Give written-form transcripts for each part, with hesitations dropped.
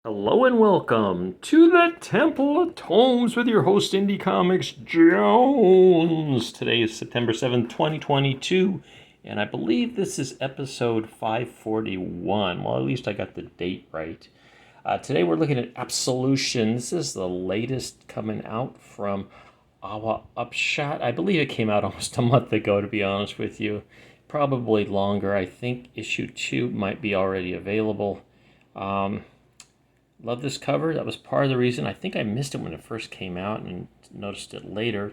Hello and welcome to the Temple of Tomes with your host, Indie Comics Jones. Today is September 7th, 2022, and I believe this is episode 541. Well, at least I got the date right. Today we're looking at Absolution. This is the latest coming out from Awa Upshot. I believe it came out almost a month ago, to be honest with you. Probably longer. I think issue 2 might be already available. Love this cover. That was part of the reason. I think I missed it when it first came out and noticed it later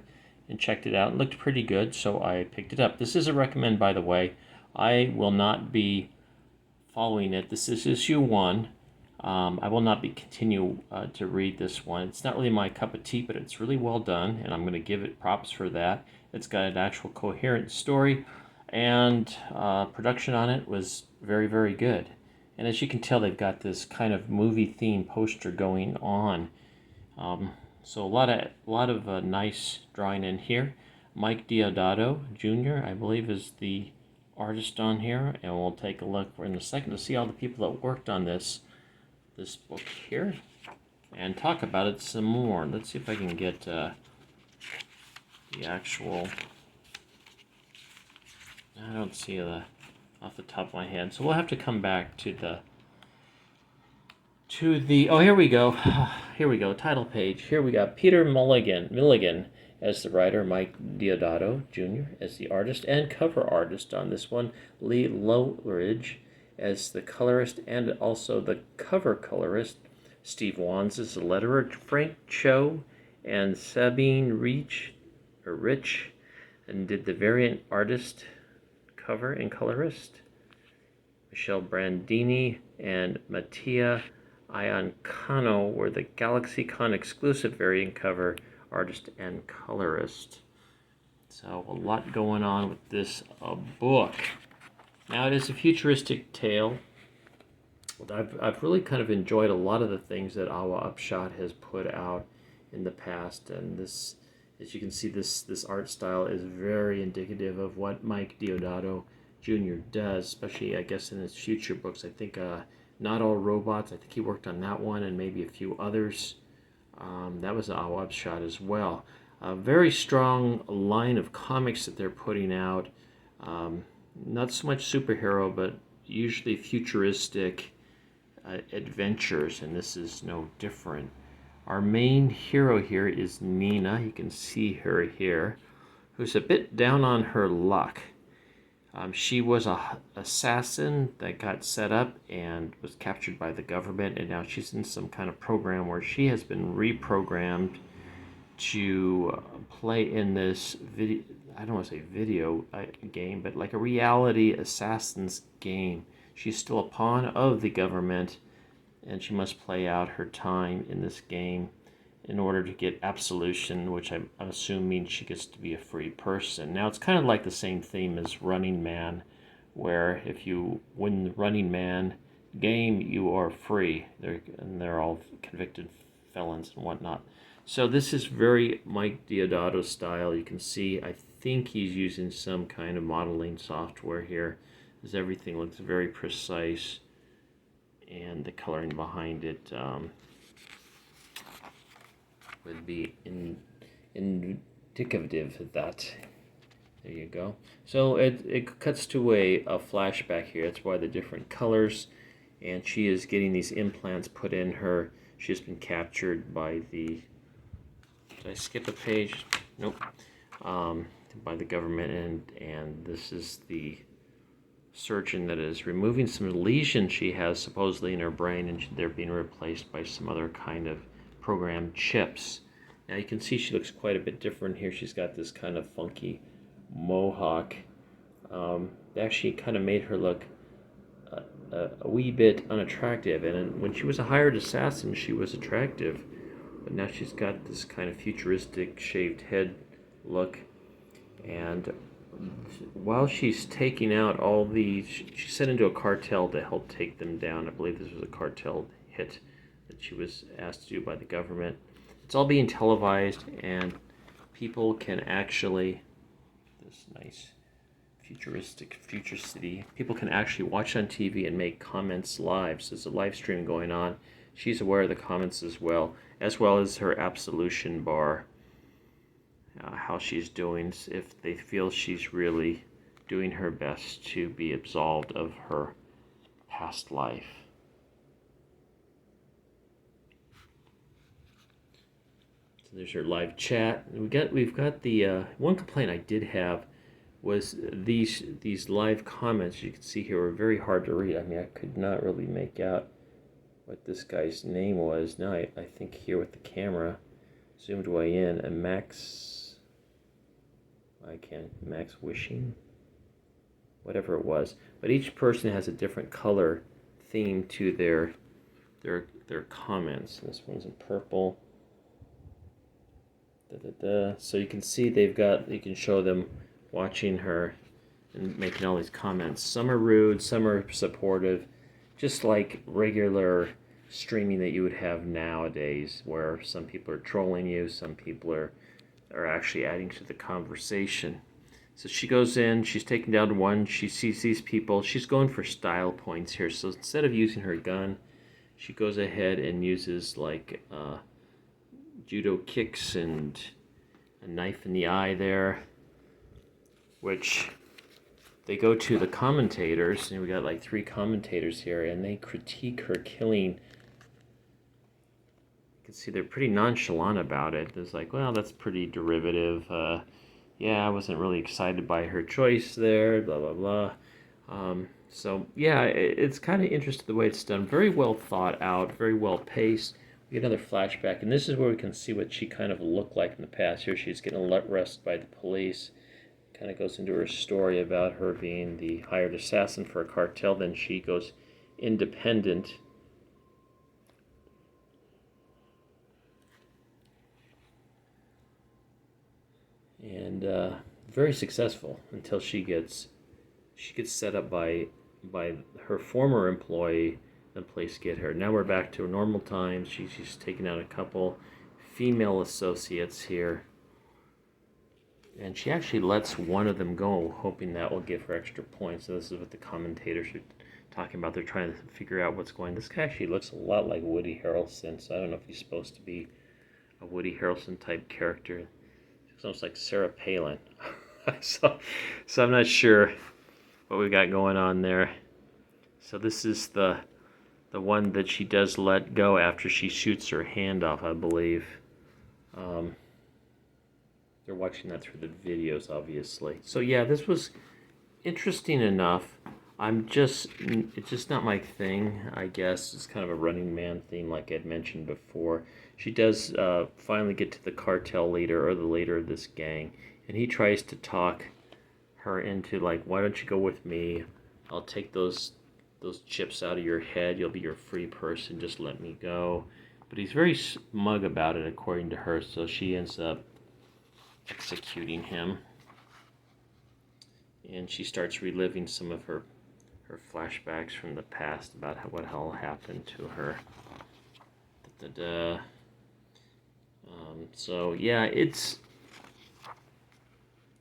and checked it out. It looked pretty good, so I picked it up. This is a recommend, by the way. I will not be following it. This is issue 1. I will not be continue to read this one. It's not really my cup of tea, but it's really well done, and I'm going to give it props for that. It's got an actual coherent story, and production on it was very, very good. And as you can tell, they've got this kind of movie-themed poster going on. So a lot of nice drawing in here. Mike Deodato Jr., I believe, is the artist on here, and we'll take a look in a second to see all the people that worked on this book here and talk about it some more. Let's see if I can get the actual. I don't see the off the top of my head, so we'll have to come back to the oh, here we go. Here we go, title page. Here we got Peter Milligan as the writer, Mike Deodato Jr. as the artist and cover artist on this one, Lee Lowridge as the colorist and also the cover colorist, Steve Wands is the letterer, Frank Cho and Sabine Rich and did the variant artist, cover and colorist. Michelle Brandini and Mattia Iancano were the GalaxyCon exclusive variant cover artist and colorist. So a lot going on with this book. Now it is a futuristic tale. I've really kind of enjoyed a lot of the things that Awa Upshot has put out in the past, and this, as you can see, this art style is very indicative of what Mike Deodato Jr. does, especially, I guess, in his future books. I think Not All Robots, I think he worked on that one and maybe a few others. That was Awa Upshot as well. A very strong line of comics that they're putting out. Not so much superhero, but usually futuristic adventures, and this is no different. Our main hero here is Nina. You can see her here, who's a bit down on her luck. She was an assassin that got set up and was captured by the government, and now she's in some kind of program where she has been reprogrammed to play in this video. I don't want to say video game, but like a reality assassin's game. She's still a pawn of the government, and she must play out her time in this game in order to get absolution, which I assume means she gets to be a free person. Now, it's kind of like the same theme as Running Man, where if you win the Running Man game, you are free. They're all convicted felons and whatnot. So this is very Mike Deodato style. You can see, I think he's using some kind of modeling software here, as everything looks very precise, and the coloring behind it would be indicative of that. There you go. So it cuts to a flashback here. That's why the different colors, and she is getting these implants put in her. She's been captured by the, did I skip a page? Nope. By the government, and this is the surgeon that is removing some lesions she has supposedly in her brain, and they're being replaced by some other kind of programmed chips. Now you can see she looks quite a bit different here. She's got this kind of funky mohawk. They actually kind of made her look a wee bit unattractive, and when she was a hired assassin she was attractive, but now she's got this kind of futuristic shaved head look. And while she's taking out all these, she's sent into a cartel to help take them down. I believe this was a cartel hit that she was asked to do by the government. It's all being televised, and people can actually, this nice futuristic future city, people can actually watch on TV and make comments live. So there's a live stream going on. she's aware of the comments as well as her Absolution bar, how she's doing, if they feel she's really doing her best to be absolved of her past life. So there's her live chat. We've got the one complaint I did have was these live comments. You can see here were very hard to read. I mean, I could not really make out what this guy's name was. Now I think here with the camera zoomed way in, and Max Wishing, whatever it was. But each person has a different color theme to their comments. This one's in purple. So you can see you can show them watching her and making all these comments. Some are rude, some are supportive, just like regular streaming that you would have nowadays, where some people are trolling you, some people are actually adding to the conversation. So she goes in, she's taking down one, she sees these people, she's going for style points here. So instead of using her gun, she goes ahead and uses like judo kicks and a knife in the eye there, which they go to the commentators, and we got like 3 commentators here, and they critique her killing. You can see they're pretty nonchalant about it. It's like, well, that's pretty derivative. Yeah, I wasn't really excited by her choice there, blah, blah, blah. So, yeah, it's kind of interesting the way it's done. Very well thought out, very well paced. We get another flashback, and this is where we can see what she kind of looked like in the past. Here she's getting arrested by the police. Kind of goes into her story about her being the hired assassin for a cartel. Then she goes independent. And very successful until she gets set up by her former employee. The police get her. Now we're back to normal times. She's taking out a couple female associates here. And she actually lets one of them go, hoping that will give her extra points. So this is what the commentators are talking about. They're trying to figure out what's going on. This guy actually looks a lot like Woody Harrelson, so I don't know if he's supposed to be a Woody Harrelson type character. It's almost like Sarah Palin. so I'm not sure what we got going on there. So this is the one that she does let go after she shoots her hand off, I believe. They're watching that through the videos, obviously. So yeah, this was interesting enough. It's just not my thing, I guess. It's kind of a Running Man theme, like I'd mentioned before. She does finally get to the cartel leader, or the leader of this gang, and he tries to talk her into, like, why don't you go with me? I'll take those chips out of your head. You'll be your free person. Just let me go. But he's very smug about it, according to her, so she ends up executing him. And she starts reliving some of her flashbacks from the past about what all happened to her. So yeah, it's,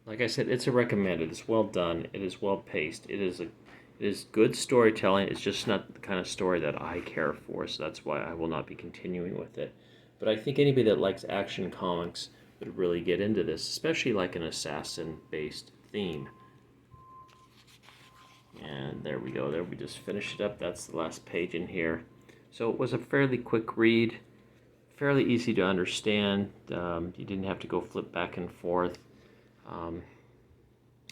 like I said, it's a recommended. It's well done. It is well paced. It is good storytelling. It's just not the kind of story that I care for, so that's why I will not be continuing with it. But I think anybody that likes action comics would really get into this, especially like an assassin-based theme. And there we go. There, we just finished it up. That's the last page in here. So it was a fairly quick read, fairly easy to understand. You didn't have to go flip back and forth.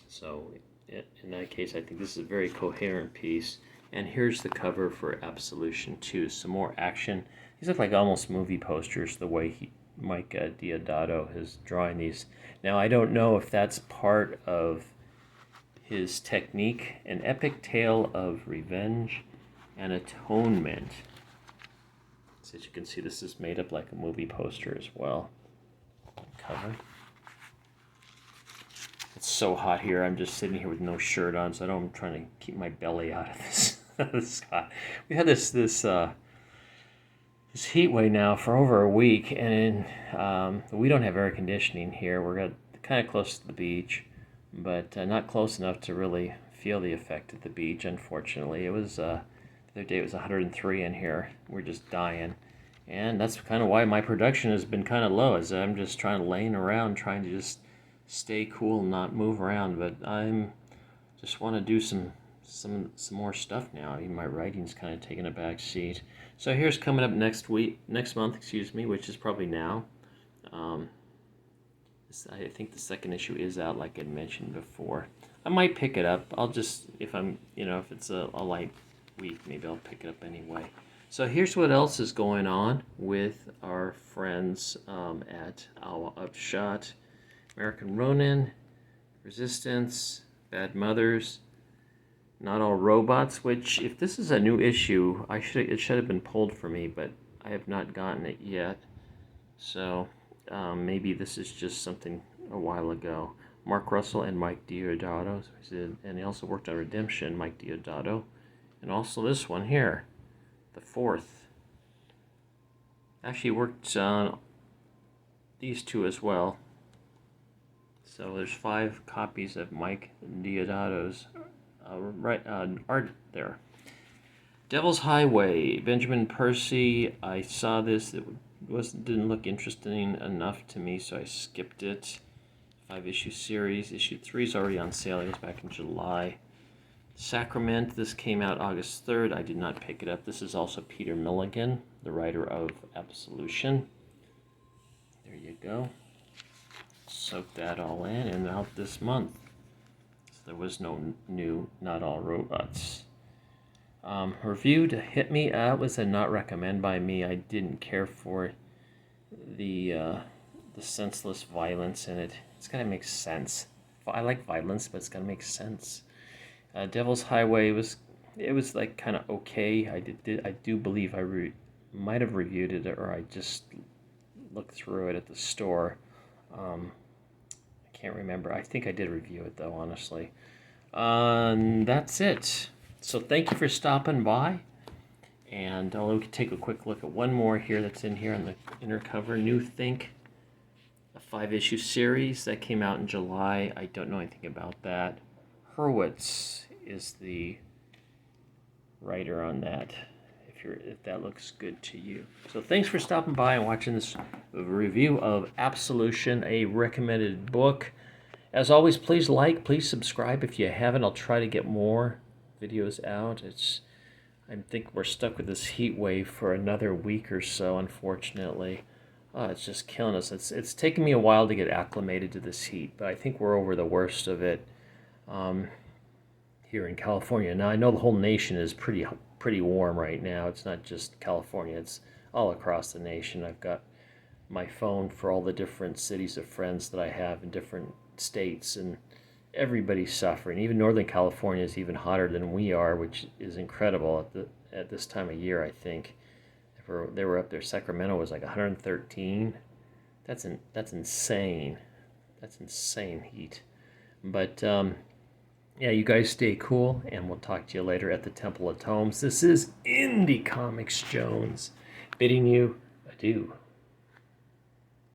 So in that case, I think this is a very coherent piece. And here's the cover for Absolution 2. Some more action. These look like almost movie posters, the way Mike Deodato is drawing these. Now, I don't know if that's part of his technique, an epic tale of revenge and atonement. So as you can see, this is made up like a movie poster as well. Cover. It's so hot here. I'm just sitting here with no shirt on, so I'm trying to keep my belly out of this hot. We had this heat wave now for over a week, and we don't have air conditioning here. We're kind of close to the beach, but not close enough to really feel the effect at the beach, unfortunately. It was the The other day it was 103 in here. We're just dying. And that's kind of why my production has been kind of low, is I'm just laying around, trying to just stay cool and not move around. But I'm just want to do some more stuff now. Even my writing's kind of taking a back seat. So here's coming up next month, excuse me, which is probably now. I think the second issue is out, like I mentioned before. I might pick it up. I'll just, if it's a light week, maybe I'll pick it up anyway. So here's what else is going on with our friends at Our Upshot. American Ronin, Resistance, Bad Mothers, Not All Robots, which, if this is a new issue, it should have been pulled for me, but I have not gotten it yet. So maybe this is just something a while ago. Mark Russell and Mike Deodato, and he also worked on Redemption, Mike Deodato, and also this one here, the fourth. Actually worked on these two as well. So there's 5 copies of Mike Deodato's art there. Devil's Highway, Benjamin Percy. I saw this. It didn't look interesting enough to me, so I skipped it. 5-issue series. Issue 3 is already on sale. It was back in July. Sacrament. This came out August 3rd. I did not pick it up. This is also Peter Milligan, the writer of Absolution. There you go. Soak that all in, and out this month. So there was no new Not All Robots. Review to hit me. Was a not recommend by me. I didn't care for the senseless violence in it. It's gotta make sense. I like violence, but it's gotta make sense. Devil's Highway was like kind of okay. I do believe I might have reviewed it, or I just looked through it at the store. I can't remember. I think I did review it though, honestly. That's it. So thank you for stopping by. And we can take a quick look at one more here that's in here on the inner cover. New Think, a 5-issue series that came out in July. I don't know anything about that. Hurwitz is the writer on that, if that looks good to you. So thanks for stopping by and watching this review of Absolution, a recommended book. As always, please subscribe if you haven't. I'll try to get more videos out. I think we're stuck with this heat wave for another week or so, unfortunately. It's just killing us. It's taken me a while to get acclimated to this heat, but I think we're over the worst of it here in California. Now, I know the whole nation is pretty warm right now. It's not just California. It's all across the nation. I've got my phone for all the different cities of friends that I have in different states, and everybody's suffering. Even Northern California is even hotter than we are, which is incredible at this time of year. I think they were up there. Sacramento was like 113. That's insane. That's insane heat. But yeah, you guys stay cool, and we'll talk to you later at the Temple of Tomes. This is Indie Comics Jones bidding you adieu.